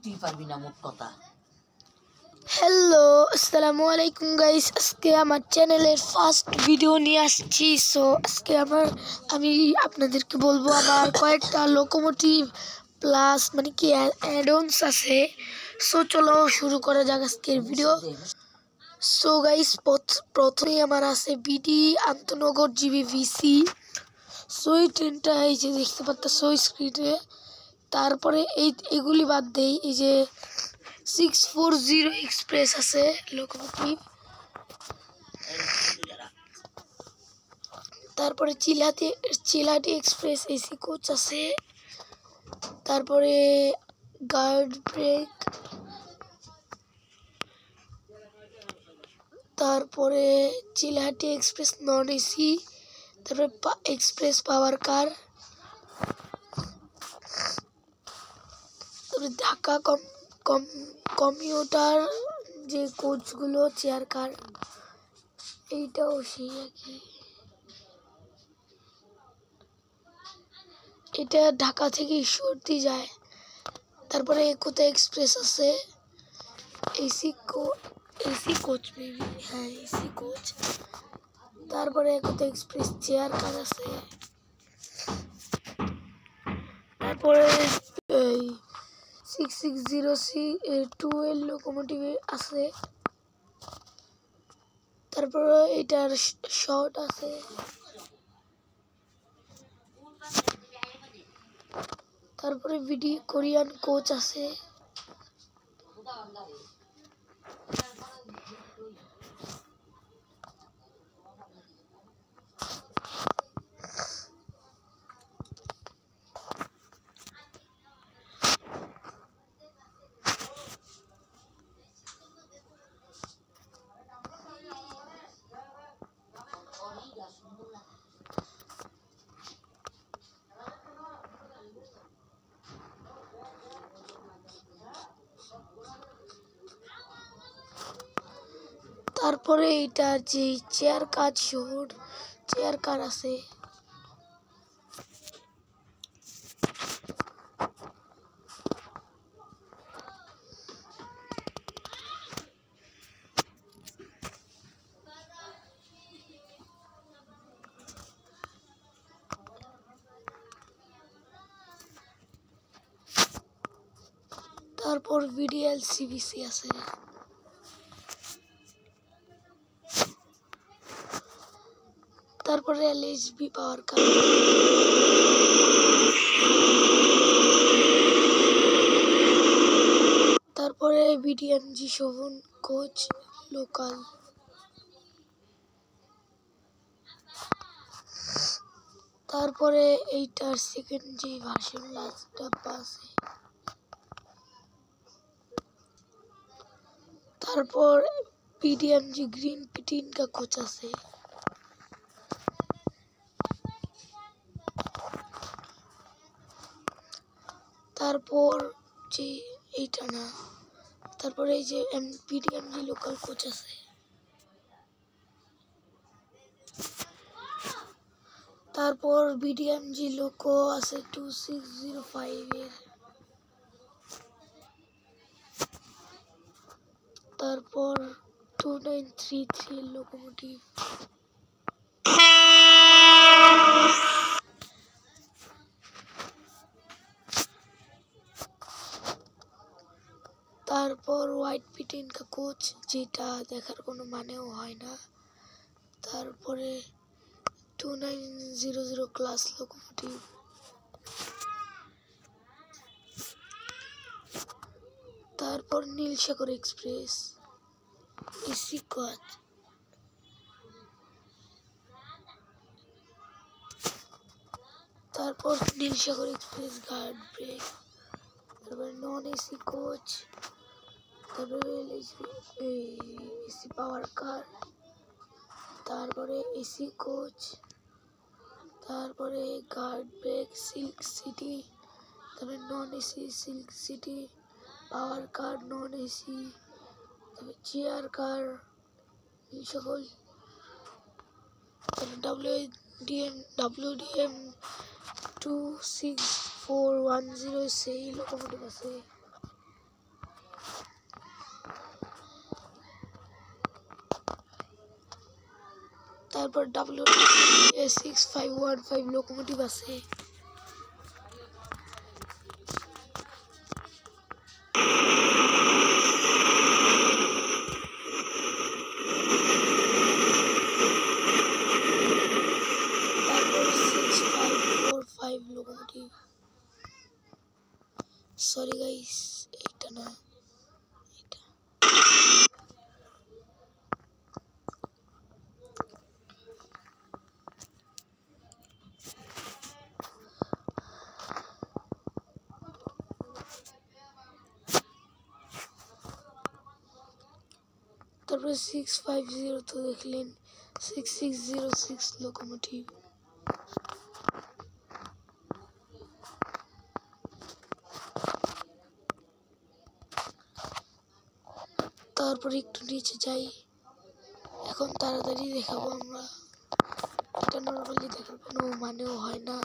তুই পারবি না মোট কথা। হ্যালো, আসসালামু আলাইকুম গাইস। আজকে আমার চ্যানেলের ফার্স্ট ভিডিও নিয়ে আসছি। সো আজকে আমি আপনাদেরকে বলবো আমার কয়েকটা লোকোমোটিভ প্লাস মানে কি অ্যাডঅনস আছে। সো চলো শুরু করা যাক আজকের ভিডিও। সো গাইস প্রথমেই আমার আছে বিডি আন্তনগর জিবি ভিসি। সো এই ট্রেনটা এই যে দেখতে পাচ্ছ স্ক্রিনে। তারপরে এগুলি বাদ দেই, এই যে 640 এক্সপ্রেস আছে লোকোমোটিভ। তারপরে চিলাটি এক্সপ্রেস এসি কোচ আছে। তারপরে গার্ড ব্রেক, তারপরে চিলাহাটি এক্সপ্রেস নন এসি, তারপরে এক্সপ্রেস পাওয়ার কার, তারপরে ঢাকা কমিউটার যে কোচগুলো চেয়ার কার, এইটাও সেই একই। এটা ঢাকা থেকে ঈশ্বরদী যায়। তারপরে একতা এক্সপ্রেস আছে, এসি কোচ মেবি, হ্যাঁ এসি কোচ। তারপরে একতা এক্সপ্রেস চেয়ার কার আছে। তারপরে এই 660C12 লোকোমোটিভ আছে। তারপরে এটার শর্ট আছে। তারপরে বিডি কোরিয়ান কোচ আছে। তারপরে এটার যে চেয়ার কার আছে। তারপর ভিডিএল সিবিসি আছে। তারপরে এলএসবি পাওয়ার কার। তারপরে বিডিএমজি শোভন কোচ লোকাল। তারপরে এইটার সেকেন্ড যে ভার্সন লাস্ট ডাব্বা আছে। তারপর বিডিএমজি গ্রিন পিটিনকা কোচ আছে। তারপর যে এইটা না, তারপরে এই যে বিডিএমজি লোকাল কোচ আছে। তারপর বিডিএমজি লোকো আছে 2605 এর। তারপর 2933 লোকোমোটিভ। তারপর হোয়াইট পিটিনকা কোচ, যেটা দেখার কোনো মানেও হয় না। তারপরে 2900 ক্লাস লোকোমোটিভ। তারপর নীলসাগর এক্সপ্রেস এসি কোচ। তারপর নীলসাগর এক্সপ্রেস গার্ড ব্রেক। তারপরে নন এসি কোচ। তারপরে এসি পাওয়ার কার। তারপরে এসি কোচ। তারপরে গার্ড ব্রেক সিল্ক সিটি। তারপরে non AC silk city power car non AC. তারপরে চেয়ার কার সকল। WDM 26410 সেই লোকোমোটিভ আছে। তারপর WA6515 লোকোমোটিভ আছে। তারপর 6545 লোকোমোটিভ, সরি গাইস এটা না, এটা তারপরে 650 তো দেখলেন, 6606 লোকোমোটিভ। তারপর একটু নিচে যাই, এখন তাড়াতাড়ি দেখাবো আমরা, এটা নরমালি দেখার কোনো মানেও হয় না।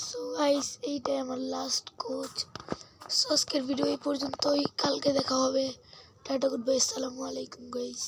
সো গাইস এইটাই আমার লাস্ট কোচ। সো আজকের ভিডিও এই পর্যন্তই, কালকে দেখা হবে। টাটা, গুড বাই, আসসালামু আলাইকুম গাইস।